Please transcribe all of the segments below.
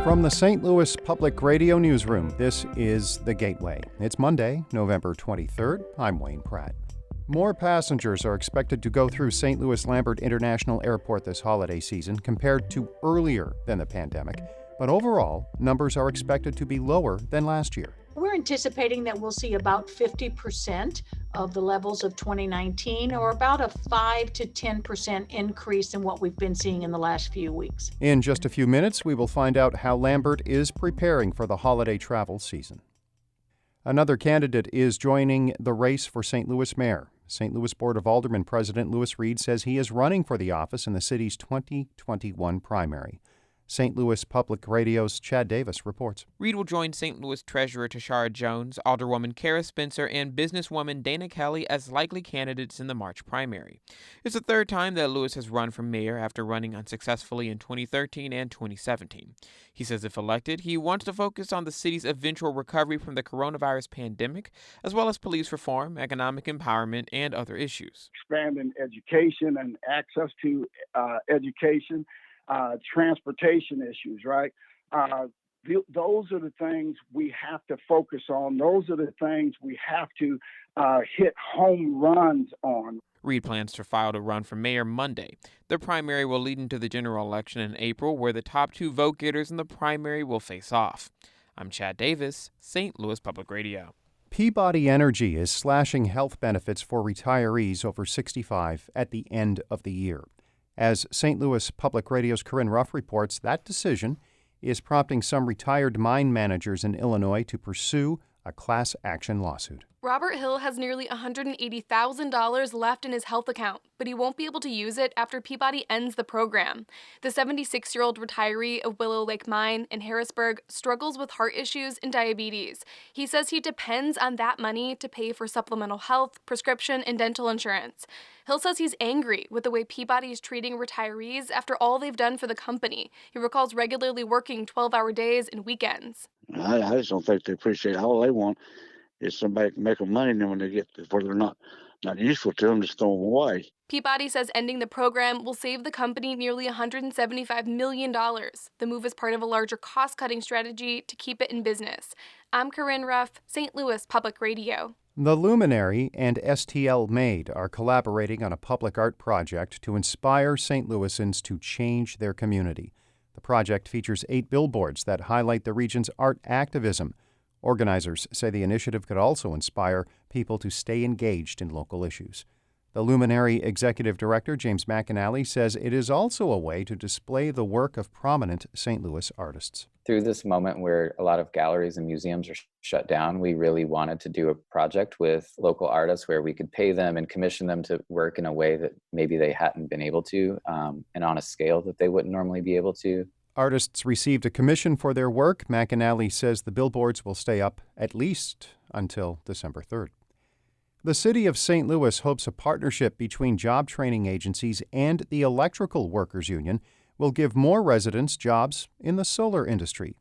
From the St. Louis Public Radio Newsroom, this is The Gateway. It's Monday, November 23rd. I'm Wayne Pratt. More passengers are expected to go through St. Louis Lambert International Airport this holiday season compared to earlier than the pandemic. But overall, numbers are expected to be lower than last year. We're anticipating that we'll see about 50% of the levels of 2019, or about a 5 to 10% increase in what we've been seeing in the last few weeks. In just a few minutes, we will find out how Lambert is preparing for the holiday travel season. Another candidate is joining the race for St. Louis mayor. St. Louis Board of Aldermen President Louis Reed says he is running for the office in the city's 2021 primary. St. Louis Public Radio's Chad Davis reports. Reed will join St. Louis Treasurer Tashara Jones, Alderwoman Kara Spencer, and businesswoman Dana Kelly as likely candidates in the March primary. It's the third time that Louis has run for mayor after running unsuccessfully in 2013 and 2017. He says if elected, he wants to focus on the city's eventual recovery from the coronavirus pandemic, as well as police reform, economic empowerment, and other issues. Expanding education and access to education. Transportation issues, right? Those are the things we have to focus on. Those are the things we have to hit home runs on. Reed plans to file to run for mayor Monday. The primary will lead into the general election in April, where the top two vote-getters in the primary will face off. I'm Chad Davis, St. Louis Public Radio. Peabody Energy is slashing health benefits for retirees over 65 at the end of the year. As St. Louis Public Radio's Corinne Ruff reports, that decision is prompting some retired mine managers in Illinois to pursue a class action lawsuit. Robert Hill has nearly $180,000 left in his health account, but he won't be able to use it after Peabody ends the program. The 76-year-old retiree of Willow Lake Mine in Harrisburg struggles with heart issues and diabetes. He says he depends on that money to pay for supplemental health, prescription, and dental insurance. Hill says he's angry with the way Peabody is treating retirees after all they've done for the company. He recalls regularly working 12-hour days and weekends. I just don't think they appreciate it. All they want is somebody to make them money, and then when they get where they're not useful to them, just throw them away. Peabody says ending the program will save the company nearly $175 million. The move is part of a larger cost-cutting strategy to keep it in business. I'm Corinne Ruff, St. Louis Public Radio. The Luminary and STL Made are collaborating on a public art project to inspire St. Louisans to change their community. The project features 8 billboards that highlight the region's art activism. Organizers say the initiative could also inspire people to stay engaged in local issues. The Luminary Executive Director, James McAnally, says it is also a way to display the work of prominent St. Louis artists. Through this moment where a lot of galleries and museums are shut down, we really wanted to do a project with local artists where we could pay them and commission them to work in a way that maybe they hadn't been able to, and on a scale that they wouldn't normally be able to. Artists received a commission for their work. McAnally says the billboards will stay up at least until December 3rd. The city of St. Louis hopes a partnership between job training agencies and the Electrical Workers Union will give more residents jobs in the solar industry.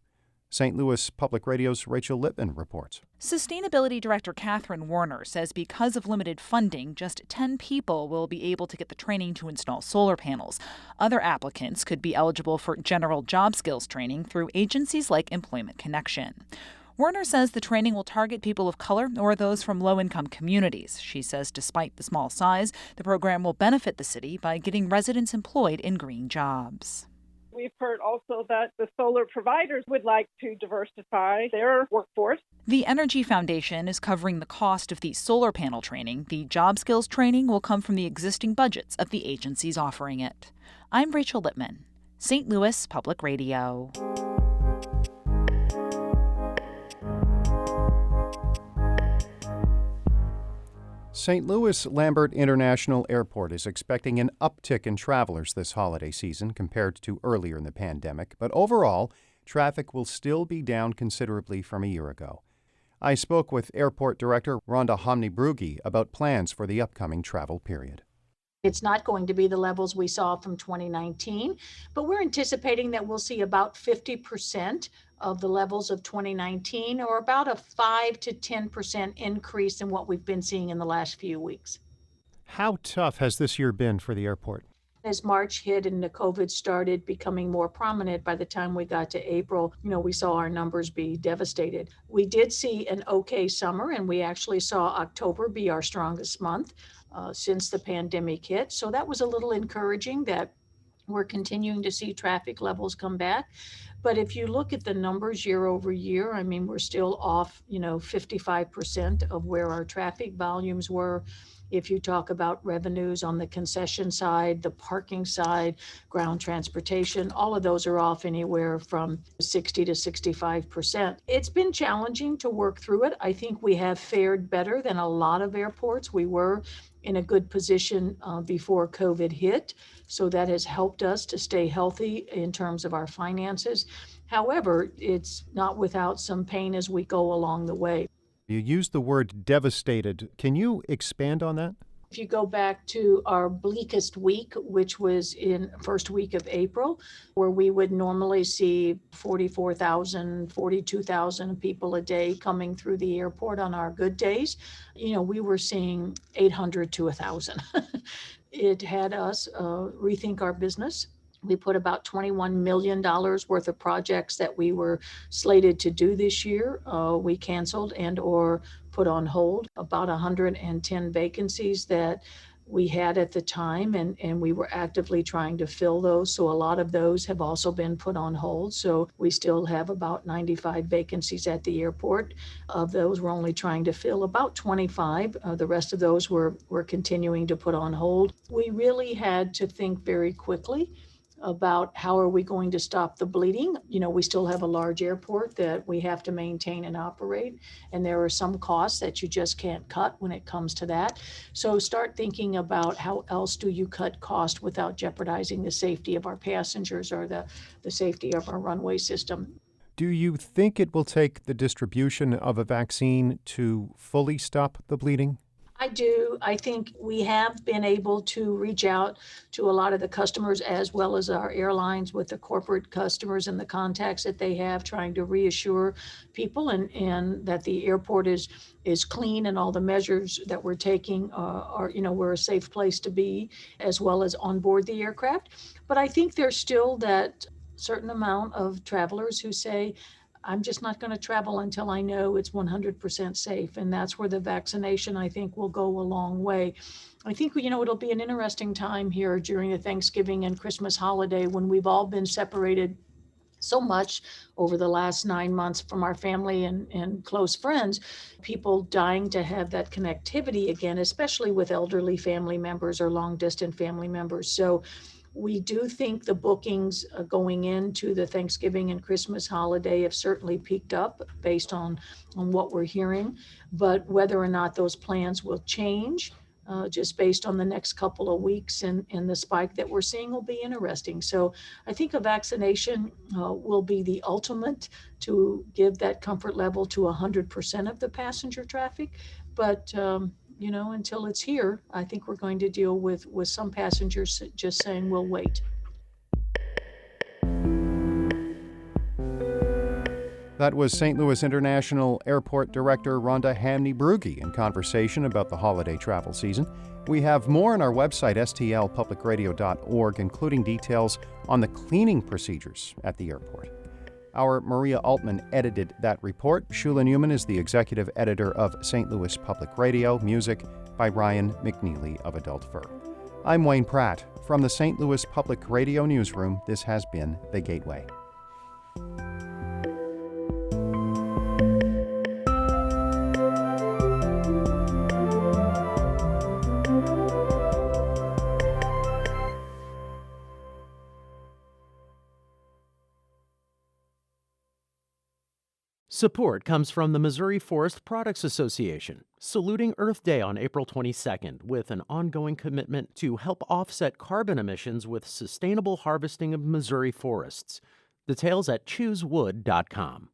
St. Louis Public Radio's Rachel Lippman reports. Sustainability Director Catherine Warner says because of limited funding, just 10 people will be able to get the training to install solar panels. Other applicants could be eligible for general job skills training through agencies like Employment Connection. Warner says the training will target people of color or those from low-income communities. She says despite the small size, the program will benefit the city by getting residents employed in green jobs. We've heard also that the solar providers would like to diversify their workforce. The Energy Foundation is covering the cost of the solar panel training. The job skills training will come from the existing budgets of the agencies offering it. I'm Rachel Lippman, St. Louis Public Radio. St. Louis Lambert International Airport is expecting an uptick in travelers this holiday season compared to earlier in the pandemic, but overall, traffic will still be down considerably from a year ago. I spoke with Airport Director Rhonda Homney-Brugge about plans for the upcoming travel period. It's not going to be the levels we saw from 2019, but we're anticipating that we'll see about 50% of the levels of 2019, or about a 5 to 10% increase in what we've been seeing in the last few weeks. How tough has this year been for the airport? As March hit and the COVID started becoming more prominent, by the time we got to April, we saw our numbers be devastated. We did see an okay summer, and we actually saw October be our strongest month since the pandemic hit. So that was a little encouraging that we're continuing to see traffic levels come back. But if you look at the numbers year over year, I mean, we're still off, 55% of where our traffic volumes were. If you talk about revenues on the concession side, the parking side, ground transportation, all of those are off anywhere from 60 to 65%. It's been challenging to work through it. I think we have fared better than a lot of airports. We were in a good position before COVID hit. So that has helped us to stay healthy in terms of our finances. However, it's not without some pain as we go along the way. You used the word devastated. Can you expand on that? If you go back to our bleakest week, which was in first week of April, where we would normally see 44,000, 42,000 people a day coming through the airport on our good days, we were seeing 800 to 1,000. It had us rethink our business. We put about $21 million worth of projects that we were slated to do this year. We canceled and or put on hold about 110 vacancies that we had at the time, and we were actively trying to fill those. So a lot of those have also been put on hold. So we still have about 95 vacancies at the airport. Of those, we're only trying to fill about 25. The rest of those we're continuing to put on hold. We really had to think very quickly about how are we going to stop the bleeding. We still have a large airport that we have to maintain and operate, and there are some costs that you just can't cut when it comes to that. So start thinking about how else do you cut cost without jeopardizing the safety of our passengers or the safety of our runway system. Do you think it will take the distribution of a vaccine to fully stop the bleeding? I do. I think we have been able to reach out to a lot of the customers as well as our airlines with the corporate customers and the contacts that they have, trying to reassure people and that the airport is clean and all the measures that we're taking are, we're a safe place to be, as well as on board the aircraft. But I think there's still that certain amount of travelers who say, I'm just not going to travel until I know it's 100% safe. And that's where the vaccination, I think, will go a long way. I think, it'll be an interesting time here during the Thanksgiving and Christmas holiday when we've all been separated so much over the last 9 months from our family and close friends, people dying to have that connectivity again, especially with elderly family members or long distance family members. So we do think the bookings going into the Thanksgiving and Christmas holiday have certainly peaked up based on what we're hearing. But whether or not those plans will change just based on the next couple of weeks and the spike that we're seeing will be interesting. So I think a vaccination will be the ultimate to give that comfort level to 100% of the passenger traffic. But until it's here, I think we're going to deal with some passengers just saying we'll wait. That was St. Louis International Airport Director Rhonda Hamney-Brugge in conversation about the holiday travel season. We have more on our website, stlpublicradio.org, including details on the cleaning procedures at the airport. Our Maria Altman edited that report. Shula Newman is the executive editor of St. Louis Public Radio, music by Ryan McNeely of Adult Fur. I'm Wayne Pratt. From the St. Louis Public Radio newsroom, this has been The Gateway. Support comes from the Missouri Forest Products Association, saluting Earth Day on April 22nd with an ongoing commitment to help offset carbon emissions with sustainable harvesting of Missouri forests. Details at choosewood.com.